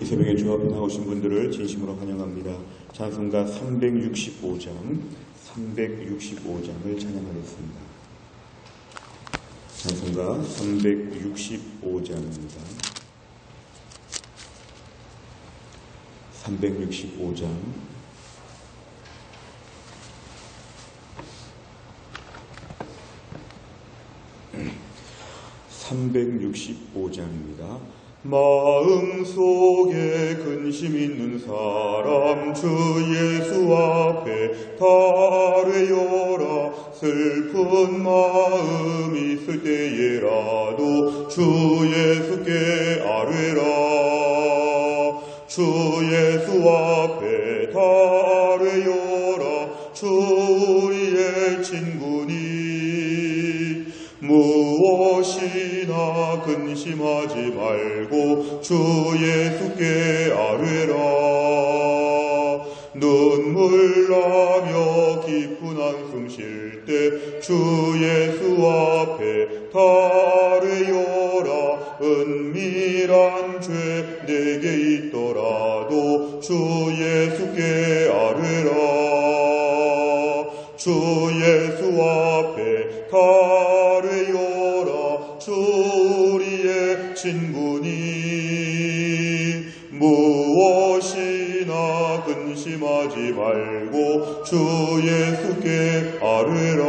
이 새벽에 주 앞에 나오신 분들을 진심으로 환영합니다. 찬송가 365장을 찬양하겠습니다. 찬송가 365장입니다. 365장. 마음속에 근심 있는 사람 주 예수 앞에 달래어라. 슬픈 마음 있을 때에라도 주 예수께 아뢰라. 주 예수 앞에 달래어라. 주 우리의 친구니 무엇이나 근심하지 말고 주 예수께 아뢰라. 눈물 나며 깊은 한숨 쉴 때 주 예수 앞에 달래어라. 은밀한 죄 내게 있더라도 주 예수께 아뢰라. 주 예수 앞에 달래어라. 주 우리의 친구니 무엇이나 근심하지 말고 주 예수께 아뢰라.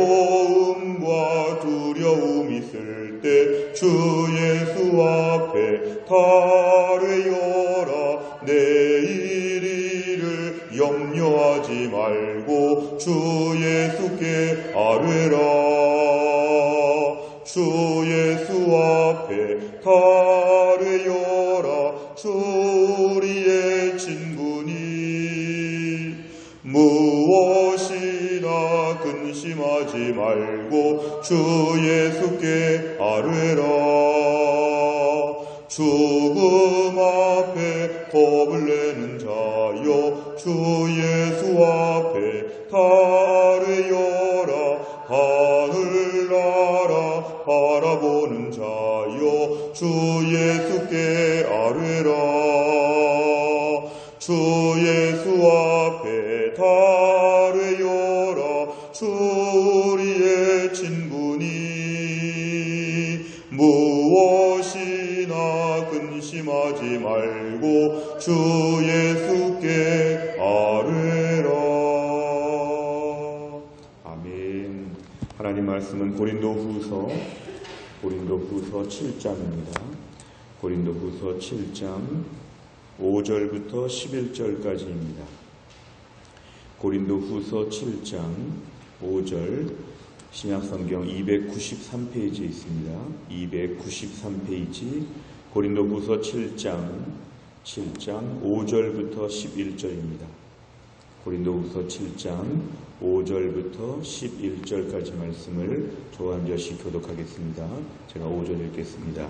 괴로움과 두려움 있을 때 주 예수 앞에 달래어라. 내일 염려하지 말고 주 예수께 아뢰라. 주 예수 앞에 달래어라. 주 우리의 친구니 무엇이나 근심하지 말고 주 예수께 아뢰라. 죽음 앞에 겁을 내는 자여 주 예수 앞에 달래어라. 하늘나라 바라보는 자여 주 예수께 아뢰라. 주 예수 앞에 달래어라. 주 우리의 친구니 무엇이나 근심하지 말고 주 예수께 아뢰라. 아멘. 하나님 말씀은 고린도후서 7장입니다. 고린도후서 7장 5절부터 11절까지입니다. 고린도후서 7장 5절 신약성경 293페이지에 있습니다. 293페이지 고린도후서 7장 5절부터 11절입니다. 고린도후서 7장 5절부터 11절까지 말씀을 저와 한 절씩 교독하겠습니다. 제가 5절 읽겠습니다.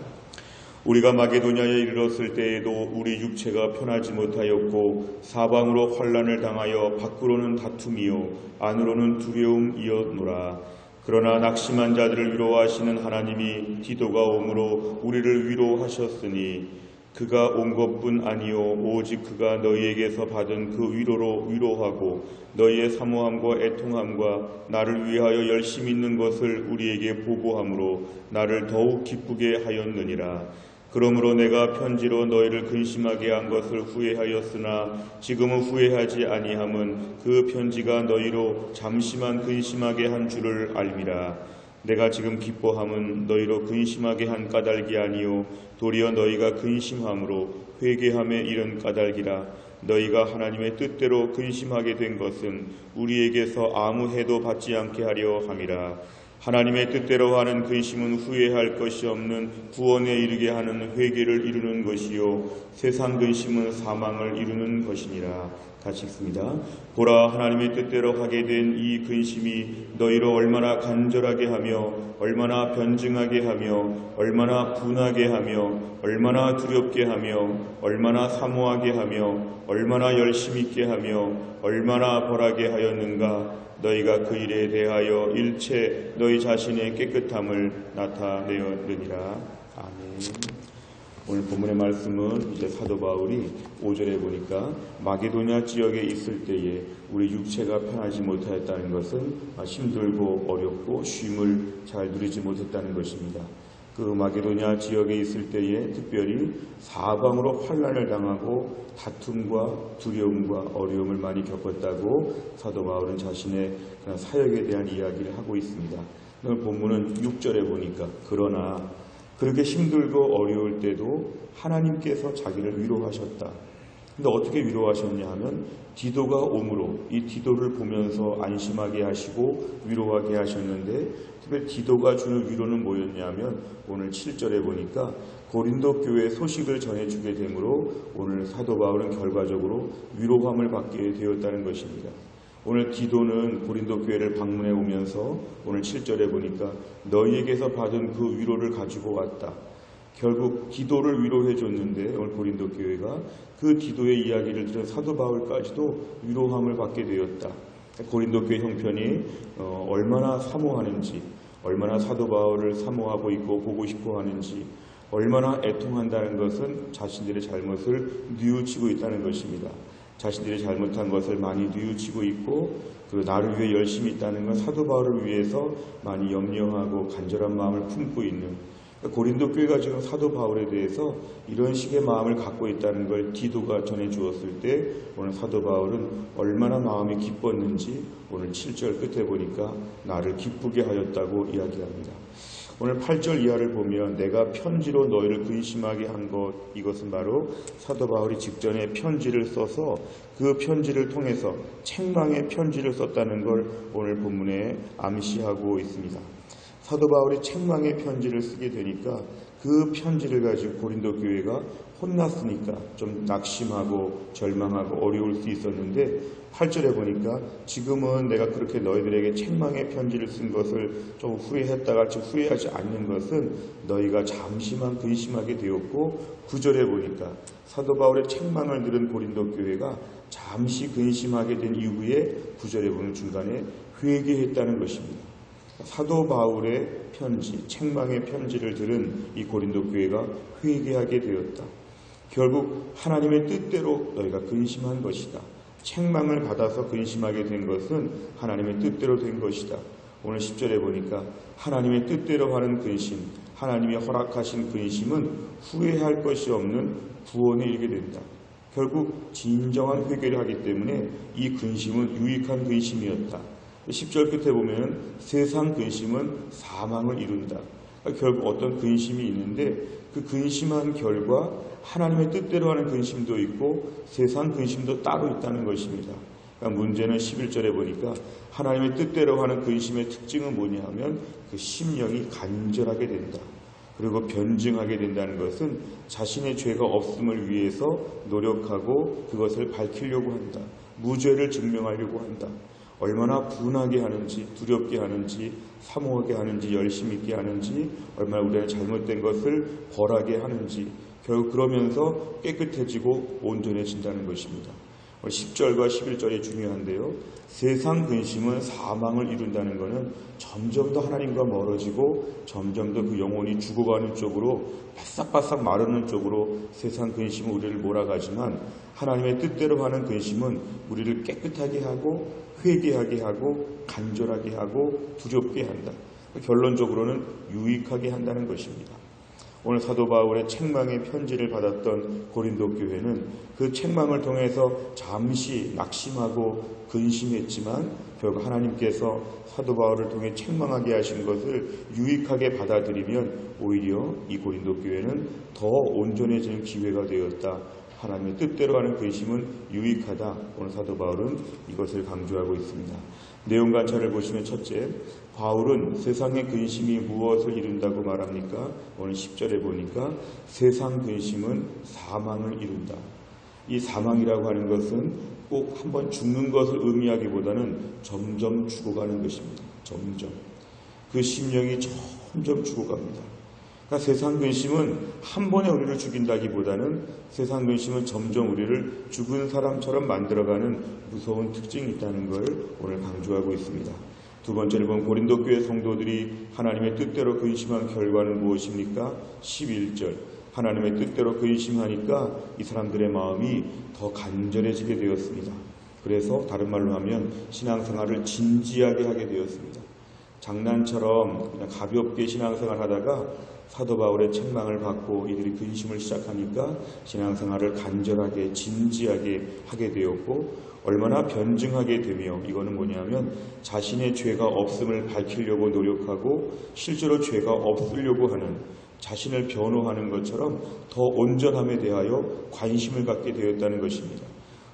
우리가 마게도냐에 이르렀을 때에도 우리 육체가 편하지 못하였고 사방으로 환난을 당하여 밖으로는 다툼이요 안으로는 두려움이었노라. 그러나 낙심한 자들을 위로하시는 하나님이 디도가 오므로 우리를 위로하셨으니 그가 온 것뿐 아니요 오직 그가 너희에게서 받은 그 위로로 위로하고 너희의 사모함과 애통함과 나를 위하여 열심히 있는 것을 우리에게 보고함으로 나를 더욱 기쁘게 하였느니라. 그러므로 내가 편지로 너희를 근심하게 한 것을 후회하였으나 지금은 후회하지 아니함은 그 편지가 너희로 잠시만 근심하게 한 줄을 알미라. 내가 지금 기뻐함은 너희로 근심하게 한 까닭이 아니요 도리어 너희가 근심함으로 회개함에 이른 까닭이라. 너희가 하나님의 뜻대로 근심하게 된 것은 우리에게서 아무 해도 받지 않게 하려 함이라. 하나님의 뜻대로 하는 근심은 후회할 것이 없는 구원에 이르게 하는 회개를 이루는 것이요 세상 근심은 사망을 이루는 것이니라. 같이 읽습니다. 보라, 하나님의 뜻대로 하게 된 이 근심이 너희로 얼마나 간절하게 하며 얼마나 변증하게 하며 얼마나 분하게 하며 얼마나 두렵게 하며 얼마나 사모하게 하며 얼마나 열심 있게 하며 얼마나 벌하게 하였는가. 너희가 그 일에 대하여 일체 너희 자신의 깨끗함을 나타내었느니라. 아멘. 오늘 본문의 말씀은 이제 사도 바울이 5절에 보니까 마게도냐 지역에 있을 때에 우리 육체가 편하지 못하였다는 것은 힘들고 어렵고 쉼을 잘 누리지 못했다는 것입니다. 그 마게도냐 지역에 있을 때에 특별히 사방으로 환난을 당하고 다툼과 두려움과 어려움을 많이 겪었다고 사도 바울은 자신의 사역에 대한 이야기를 하고 있습니다. 오늘 본문은 6절에 보니까 그러나 그렇게 힘들고 어려울 때도 하나님께서 자기를 위로하셨다. 근데 어떻게 위로하셨냐 하면 디도가 오므로 이 디도를 보면서 안심하게 하시고 위로하게 하셨는데 특별히 디도가 주는 위로는 뭐였냐면 오늘 7절에 보니까 고린도 교회 소식을 전해주게 되므로 오늘 사도 바울은 결과적으로 위로함을 받게 되었다는 것입니다. 오늘 디도는 고린도 교회를 방문해 오면서 오늘 7절에 보니까 너희에게서 받은 그 위로를 가지고 왔다. 결국 디도를 위로해 줬는데 오늘 고린도 교회가 그 디도의 이야기를 들은 사도 바울까지도 위로함을 받게 되었다. 고린도 교회 형편이 얼마나 사모하는지, 얼마나 사도 바울을 사모하고 있고 보고 싶어 하는지, 얼마나 애통한다는 것은 자신들의 잘못을 뉘우치고 있다는 것입니다. 자신들이 잘못한 것을 많이 뉘우치고 있고 그 나를 위해 열심히 있다는 건 사도 바울을 위해서 많이 염려하고 간절한 마음을 품고 있는 고린도 교회가 지금 사도 바울에 대해서 이런 식의 마음을 갖고 있다는 걸 디도가 전해 주었을 때 오늘 사도 바울은 얼마나 마음이 기뻤는지 오늘 7절 끝에 보니까 나를 기쁘게 하였다고 이야기합니다. 오늘 8절 이하를 보면 내가 편지로 너희를 근심하게 한 것, 이것은 바로 사도 바울이 직전에 편지를 써서 그 편지를 통해서 책망의 편지를 썼다는 걸 오늘 본문에 암시하고 있습니다. 사도 바울이 책망의 편지를 쓰게 되니까 그 편지를 가지고 고린도 교회가 혼났으니까 좀 낙심하고 절망하고 어려울 수 있었는데 8절에 보니까 지금은 내가 그렇게 너희들에게 책망의 편지를 쓴 것을 좀 후회했다가 지금 후회하지 않는 것은 너희가 잠시만 근심하게 되었고 9절에 보니까 사도 바울의 책망을 들은 고린도 교회가 잠시 근심하게 된 이후에 9절에 보면 중간에 회개했다는 것입니다. 사도 바울의 편지, 책망의 편지를 들은 이 고린도 교회가 회개하게 되었다. 결국 하나님의 뜻대로 너희가 근심한 것이다. 책망을 받아서 근심하게 된 것은 하나님의 뜻대로 된 것이다. 오늘 10절에 보니까 하나님의 뜻대로 하는 근심, 하나님이 허락하신 근심은 후회할 것이 없는 구원에 이르게 된다. 결국 진정한 회개를 하기 때문에 이 근심은 유익한 근심이었다. 10절 끝에 보면 세상 근심은 사망을 이룬다. 결국 어떤 근심이 있는데 그 근심한 결과 하나님의 뜻대로 하는 근심도 있고 세상 근심도 따로 있다는 것입니다. 그러니까 문제는 11절에 보니까 하나님의 뜻대로 하는 근심의 특징은 뭐냐 하면 그 심령이 간절하게 된다. 그리고 변증하게 된다는 것은 자신의 죄가 없음을 위해서 노력하고 그것을 밝히려고 한다. 무죄를 증명하려고 한다. 얼마나 분하게 하는지, 두렵게 하는지, 사모하게 하는지, 열심히 있게 하는지, 얼마나 우리가 잘못된 것을 벌하게 하는지, 결국 그러면서 깨끗해지고 온전해진다는 것입니다. 10절과 11절이 중요한데요. 세상 근심은 사망을 이룬다는 것은 점점 더 하나님과 멀어지고 점점 더 그 영혼이 죽어가는 쪽으로 바싹바싹 마르는 쪽으로 세상 근심은 우리를 몰아가지만 하나님의 뜻대로 하는 근심은 우리를 깨끗하게 하고 회개하게 하고 간절하게 하고 두렵게 한다. 결론적으로는 유익하게 한다는 것입니다. 오늘 사도 바울의 책망의 편지를 받았던 고린도 교회는 그 책망을 통해서 잠시 낙심하고 근심했지만 결국 하나님께서 사도 바울을 통해 책망하게 하신 것을 유익하게 받아들이면 오히려 이 고린도 교회는 더 온전해지는 기회가 되었다. 하나님의 뜻대로 하는 근심은 유익하다. 오늘 사도 바울은 이것을 강조하고 있습니다. 내용 관찰을 보시면 첫째, 바울은 세상의 근심이 무엇을 이룬다고 말합니까? 오늘 10절에 보니까 세상 근심은 사망을 이룬다. 이 사망이라고 하는 것은 꼭 한번 죽는 것을 의미하기보다는 점점 죽어가는 것입니다. 점점. 그 심령이 점점 죽어갑니다. 그러니까 세상 근심은 한 번에 우리를 죽인다기보다는 세상 근심은 점점 우리를 죽은 사람처럼 만들어가는 무서운 특징이 있다는 걸 오늘 강조하고 있습니다. 두 번째로 보면 고린도 교회 성도들이 하나님의 뜻대로 근심한 결과는 무엇입니까? 11절. 하나님의 뜻대로 근심하니까 이 사람들의 마음이 더 간절해지게 되었습니다. 그래서 다른 말로 하면 신앙생활을 진지하게 하게 되었습니다. 장난처럼 그냥 가볍게 신앙생활 하다가 사도 바울의 책망을 받고 이들이 근심을 시작하니까 신앙생활을 간절하게 진지하게 하게 되었고, 얼마나 변증하게 되며, 이거는 뭐냐면 자신의 죄가 없음을 밝히려고 노력하고 실제로 죄가 없으려고 하는, 자신을 변호하는 것처럼 더 온전함에 대하여 관심을 갖게 되었다는 것입니다.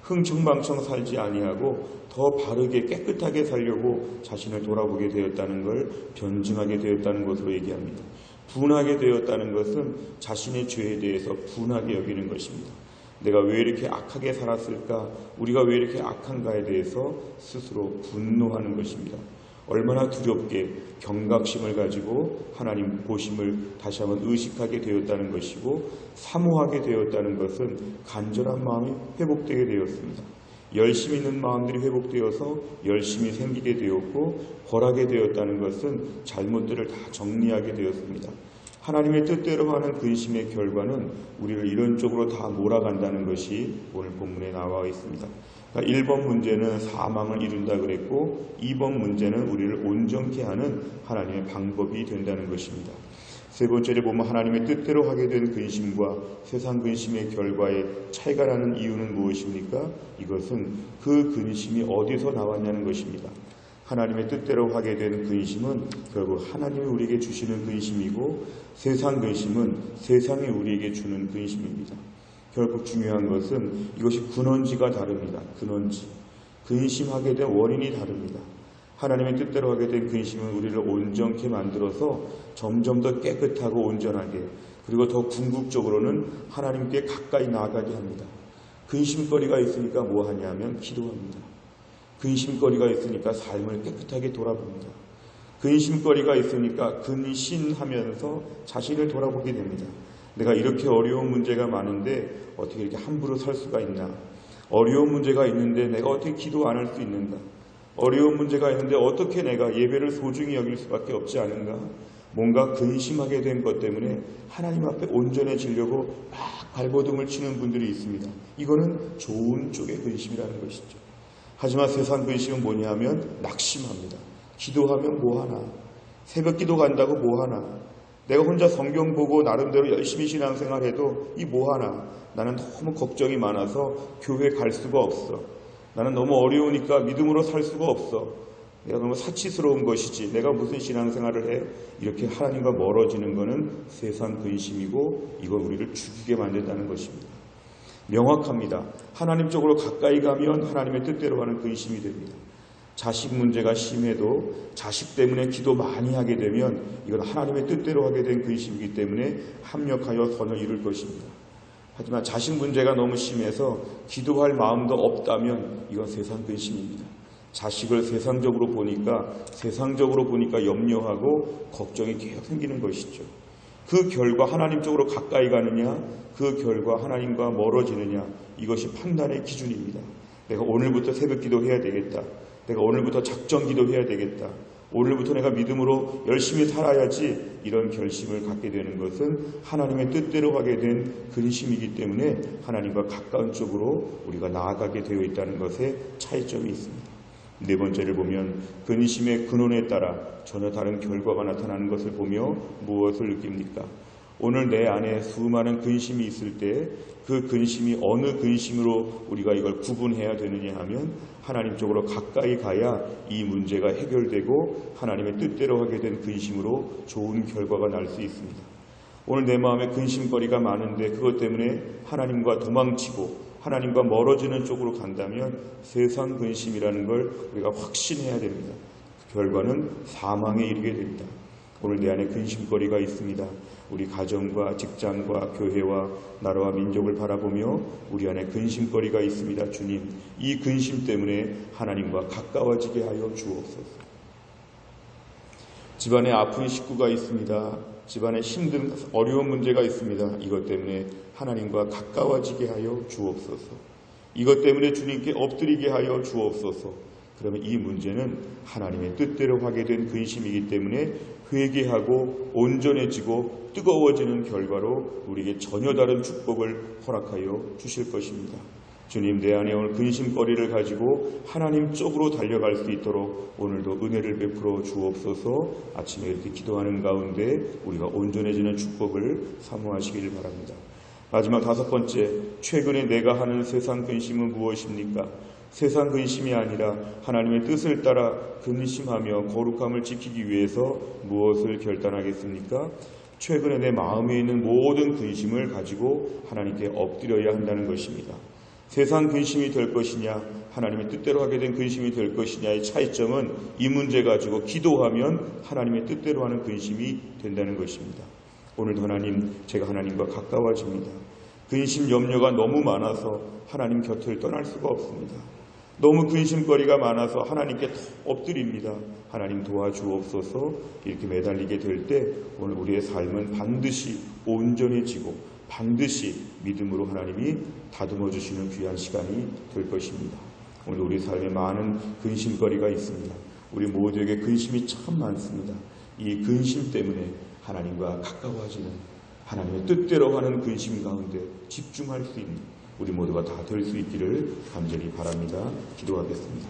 흥청망청 살지 아니하고 더 바르게 깨끗하게 살려고 자신을 돌아보게 되었다는 걸 변증하게 되었다는 것으로 얘기합니다. 분하게 되었다는 것은 자신의 죄에 대해서 분하게 여기는 것입니다. 내가 왜 이렇게 악하게 살았을까? 우리가 왜 이렇게 악한가에 대해서 스스로 분노하는 것입니다. 얼마나 두렵게 경각심을 가지고 하나님 보심을 다시 한번 의식하게 되었다는 것이고, 사모하게 되었다는 것은 간절한 마음이 회복되게 되었습니다. 열심히 있는 마음들이 회복되어서 열심히 생기게 되었고, 벌하게 되었다는 것은 잘못들을 다 정리하게 되었습니다. 하나님의 뜻대로 하는 근심의 결과는 우리를 이런 쪽으로 다 몰아간다는 것이 오늘 본문에 나와 있습니다. 그러니까 1번 문제는 사망을 이룬다 그랬고, 2번 문제는 우리를 온전케 하는 하나님의 방법이 된다는 것입니다. 세 번째를 보면 하나님의 뜻대로 하게 된 근심과 세상 근심의 결과에 차이가 나는 이유는 무엇입니까? 이것은 그 근심이 어디서 나왔냐는 것입니다. 하나님의 뜻대로 하게 된 근심은 결국 하나님이 우리에게 주시는 근심이고, 세상 근심은 세상이 우리에게 주는 근심입니다. 결국 중요한 것은 이것이 근원지가 다릅니다. 근원지. 근심하게 된 원인이 다릅니다. 하나님의 뜻대로 하게 된 근심은 우리를 온전케 만들어서 점점 더 깨끗하고 온전하게, 그리고 더 궁극적으로는 하나님께 가까이 나아가게 합니다. 근심거리가 있으니까 뭐 하냐면 기도합니다. 근심거리가 있으니까 삶을 깨끗하게 돌아봅니다. 근심거리가 있으니까 근신하면서 자신을 돌아보게 됩니다. 내가 이렇게 어려운 문제가 많은데 어떻게 이렇게 함부로 살 수가 있나? 어려운 문제가 있는데 내가 어떻게 기도 안 할 수 있는가? 어려운 문제가 있는데 어떻게 내가 예배를 소중히 여길 수밖에 없지 않은가? 뭔가 근심하게 된 것 때문에 하나님 앞에 온전해지려고 막 발버둥을 치는 분들이 있습니다. 이거는 좋은 쪽의 근심이라는 것이죠. 하지만 세상 근심은 뭐냐 하면 낙심합니다. 기도하면 뭐하나? 새벽 기도 간다고 뭐하나? 내가 혼자 성경 보고 나름대로 열심히 신앙생활해도 이 뭐하나? 나는 너무 걱정이 많아서 교회 갈 수가 없어. 나는 너무 어려우니까 믿음으로 살 수가 없어. 내가 너무 사치스러운 것이지. 내가 무슨 신앙생활을 해? 이렇게 하나님과 멀어지는 것은 세상 근심이고, 이건 우리를 죽이게 만든다는 것입니다. 명확합니다. 하나님 쪽으로 가까이 가면 하나님의 뜻대로 하는 근심이 됩니다. 자식 문제가 심해도 자식 때문에 기도 많이 하게 되면 이건 하나님의 뜻대로 하게 된 근심이기 때문에 합력하여 선을 이룰 것입니다. 하지만 자식 문제가 너무 심해서 기도할 마음도 없다면 이건 세상 근심입니다. 자식을 세상적으로 보니까 염려하고 걱정이 계속 생기는 것이죠. 그 결과 하나님 쪽으로 가까이 가느냐, 그 결과 하나님과 멀어지느냐, 이것이 판단의 기준입니다. 내가 오늘부터 새벽 기도해야 되겠다. 내가 오늘부터 작정 기도해야 되겠다. 오늘부터 내가 믿음으로 열심히 살아야지, 이런 결심을 갖게 되는 것은 하나님의 뜻대로 하게 된 근심이기 때문에 하나님과 가까운 쪽으로 우리가 나아가게 되어 있다는 것에 차이점이 있습니다. 네 번째를 보면 근심의 근원에 따라 전혀 다른 결과가 나타나는 것을 보며 무엇을 느낍니까? 오늘 내 안에 수많은 근심이 있을 때 그 근심이 어느 근심으로 우리가 이걸 구분해야 되느냐 하면 하나님 쪽으로 가까이 가야 이 문제가 해결되고 하나님의 뜻대로 하게 된 근심으로 좋은 결과가 날 수 있습니다. 오늘 내 마음에 근심거리가 많은데 그것 때문에 하나님과 도망치고 하나님과 멀어지는 쪽으로 간다면 세상 근심이라는 걸 우리가 확신해야 됩니다. 그 결과는 사망에 이르게 됩니다. 오늘 내 안에 근심거리가 있습니다. 우리 가정과 직장과 교회와 나라와 민족을 바라보며 우리 안에 근심거리가 있습니다. 주님, 이 근심 때문에 하나님과 가까워지게 하여 주옵소서. 집안에 아픈 식구가 있습니다. 집안에 힘든 어려운 문제가 있습니다. 이것 때문에 하나님과 가까워지게 하여 주옵소서. 이것 때문에 주님께 엎드리게 하여 주옵소서. 그러면 이 문제는 하나님의 뜻대로 하게 된 근심이기 때문에 회개하고 온전해지고 뜨거워지는 결과로 우리에게 전혀 다른 축복을 허락하여 주실 것입니다. 주님, 내 안에 오늘 근심거리를 가지고 하나님 쪽으로 달려갈 수 있도록 오늘도 은혜를 베풀어 주옵소서. 아침에 이렇게 기도하는 가운데 우리가 온전해지는 축복을 사모하시길 바랍니다. 마지막 5번째, 최근에 내가 하는 세상 근심은 무엇입니까? 세상 근심이 아니라 하나님의 뜻을 따라 근심하며 거룩함을 지키기 위해서 무엇을 결단하겠습니까? 최근에 내 마음에 있는 모든 근심을 가지고 하나님께 엎드려야 한다는 것입니다. 세상 근심이 될 것이냐, 하나님의 뜻대로 하게 된 근심이 될 것이냐의 차이점은 이 문제 가지고 기도하면 하나님의 뜻대로 하는 근심이 된다는 것입니다. 오늘도 하나님, 제가 하나님과 가까워집니다. 근심, 염려가 너무 많아서 하나님 곁을 떠날 수가 없습니다. 너무 근심거리가 많아서 하나님께 엎드립니다. 하나님 도와주옵소서. 이렇게 매달리게 될 때 오늘 우리의 삶은 반드시 온전해지고 반드시 믿음으로 하나님이 다듬어 주시는 귀한 시간이 될 것입니다. 오늘 우리 삶에 많은 근심거리가 있습니다. 우리 모두에게 근심이 참 많습니다. 이 근심 때문에 하나님과 가까워지는, 하나님의 뜻대로 하는 근심 가운데 집중할 수 있는 우리 모두가 다 될 수 있기를 간절히 바랍니다. 기도하겠습니다.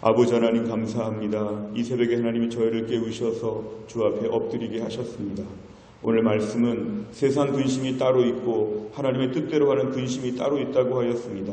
아버지 하나님, 감사합니다. 이 새벽에 하나님이 저희를 깨우셔서 주 앞에 엎드리게 하셨습니다. 오늘 말씀은 세상 근심이 따로 있고 하나님의 뜻대로 하는 근심이 따로 있다고 하였습니다.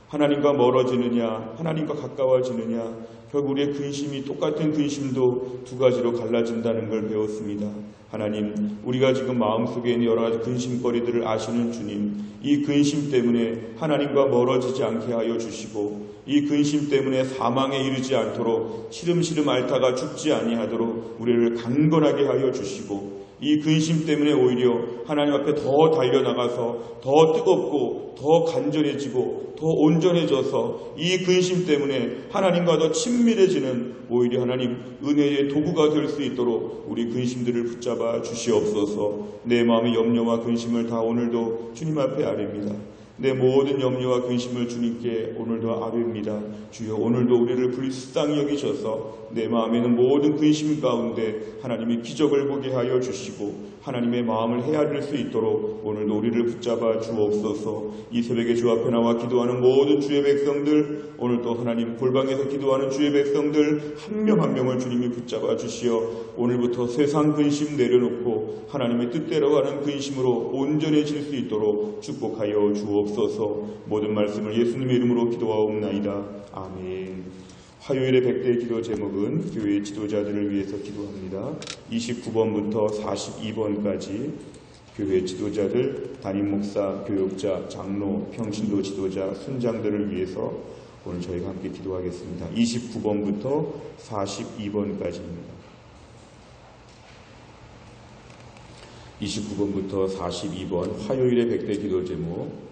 하나님과 멀어지느냐, 하나님과 가까워지느냐, 결국 우리의 근심이 똑같은 근심도 두 가지로 갈라진다는 걸 배웠습니다. 하나님, 우리가 지금 마음속에 있는 여러 가지 근심거리들을 아시는 주님, 이 근심 때문에 하나님과 멀어지지 않게 하여 주시고, 이 근심 때문에 사망에 이르지 않도록 시름시름 앓다가 죽지 아니하도록 우리를 강건하게 하여 주시고, 이 근심 때문에 오히려 하나님 앞에 더 달려나가서 더 뜨겁고 더 간절해지고 더 온전해져서 이 근심 때문에 하나님과 더 친밀해지는 오히려 하나님 은혜의 도구가 될 수 있도록 우리 근심들을 붙잡아 주시옵소서. 내 마음의 염려와 근심을 다 오늘도 주님 앞에 아뢰입니다. 내 모든 염려와 근심을 주님께 오늘도 아뢰입니다. 주여, 오늘도 우리를 불쌍히 여기셔서 내 마음에 있는 모든 근심 가운데 하나님의 기적을 보게 하여 주시고 하나님의 마음을 헤아릴 수 있도록 오늘도 우리를 붙잡아 주옵소서. 이 새벽에 주 앞에 나와 기도하는 모든 주의 백성들, 오늘도 하나님 골방에서 기도하는 주의 백성들 한 명 한 명을 주님이 붙잡아 주시어 오늘부터 세상 근심 내려놓고 하나님의 뜻대로 하는 근심으로 온전해질 수 있도록 축복하여 주옵소서. 모든 말씀을 예수님의 이름으로 기도하옵나이다. 아멘. 화요일의 100대 기도 제목은 교회 지도자들을 위해서 기도합니다. 29번부터 42번까지 교회 지도자들, 담임 목사, 교육자, 장로, 평신도 지도자, 순장들을 위해서 오늘 저희가 함께 기도하겠습니다. 29번부터 42번까지입니다. 29번부터 42번 화요일의 100대 기도 제목.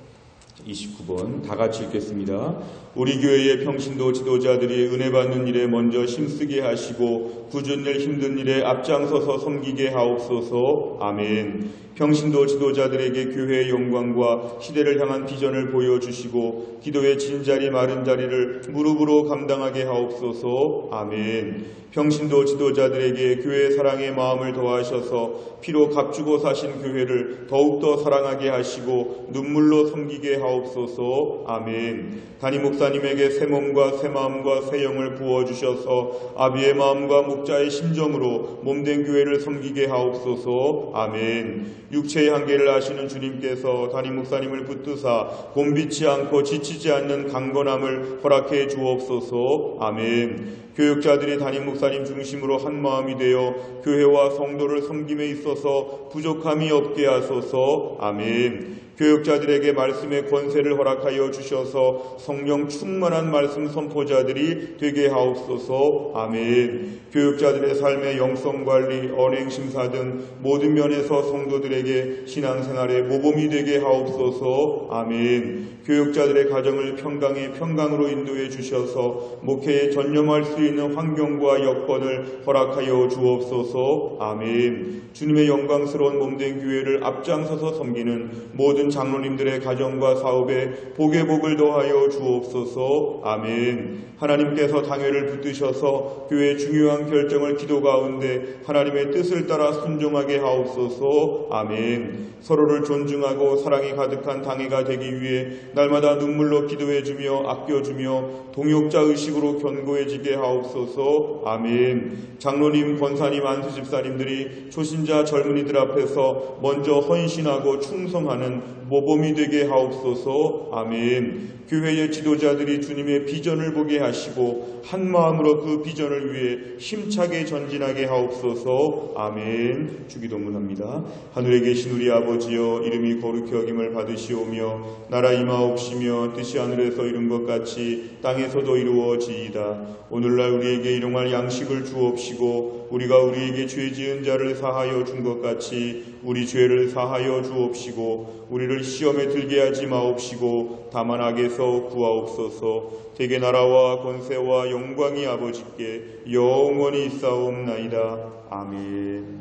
29번 다 같이 읽겠습니다. 우리 교회의 평신도 지도자들이 은혜 받는 일에 먼저 힘쓰게 하시고 굳은 일 힘든 일에 앞장서서 섬기게 하옵소서. 아멘. 평신도 지도자들에게 교회의 영광과 시대를 향한 비전을 보여주시고 기도의 진자리 마른 자리를 무릎으로 감당하게 하옵소서. 아멘. 평신도 지도자들에게 교회의 사랑의 마음을 더하셔서 피로 값주고 사신 교회를 더욱더 사랑하게 하시고 눈물로 섬기게 하옵소서. 아멘. 담임 목사님에게 새 몸과 새 마음과 새 영을 부어주셔서 아비의 마음과 목자의 심정으로 몸된 교회를 섬기게 하옵소서. 아멘. 육체의 한계를 아시는 주님께서 담임 목사님을 붙드사 곤비치 않고 지치지 않는 강건함을 허락해 주옵소서. 아멘. 교육자들이 담임 목사님 중심으로 한 마음이 되어 교회와 성도를 섬김에 있어서 부족함이 없게 하소서. 아멘. 교육자들에게 말씀의 권세를 허락하여 주셔서 성령 충만한 말씀 선포자들이 되게 하옵소서. 아멘. 교육자들의 삶의 영성관리, 언행심사 등 모든 면에서 성도들에게 신앙생활의 모범이 되게 하옵소서. 아멘. 교육자들의 가정을 평강의 평강으로 인도해 주셔서 목회에 전념할 수 있는 환경과 여건을 허락하여 주옵소서. 아멘. 주님의 영광스러운 몸된 교회를 앞장서서 섬기는 모든 모든 장로님들의 가정과 사업에 복의 복을 더하여 주옵소서. 아멘. 하나님께서 당회를 붙드셔서 교회의 중요한 결정을 기도 가운데 하나님의 뜻을 따라 순종하게 하옵소서. 아멘. 서로를 존중하고 사랑이 가득한 당회가 되기 위해 날마다 눈물로 기도해주며 아껴주며 동역자 의식으로 견고해지게 하옵소서. 아멘. 장로님, 권사님, 안수집사님들이 초신자 젊은이들 앞에서 먼저 헌신하고 충성하는 모범이 되게 하옵소서. 아멘. 교회의 지도자들이 주님의 비전을 보게 하시고 한 마음으로 그 비전을 위해 힘차게 전진하게 하옵소서. 아멘. 주기도문합니다. 하늘에 계신 우리 아버지여, 이름이 거룩히 여김을 받으시오며 나라 임하옵시며 뜻이 하늘에서 이룬 것 같이 땅에서도 이루어지이다. 오늘날 우리에게 일용할 양식을 주옵시고 우리가 우리에게 죄 지은 자를 사하여 준 것 같이 우리 죄를 사하여 주옵시고 우리를 시험에 들게 하지 마옵시고 다만 악에서 구하옵소서. 대개 나라와 권세와 영광이 아버지께 영원히 있사옵나이다. 아멘.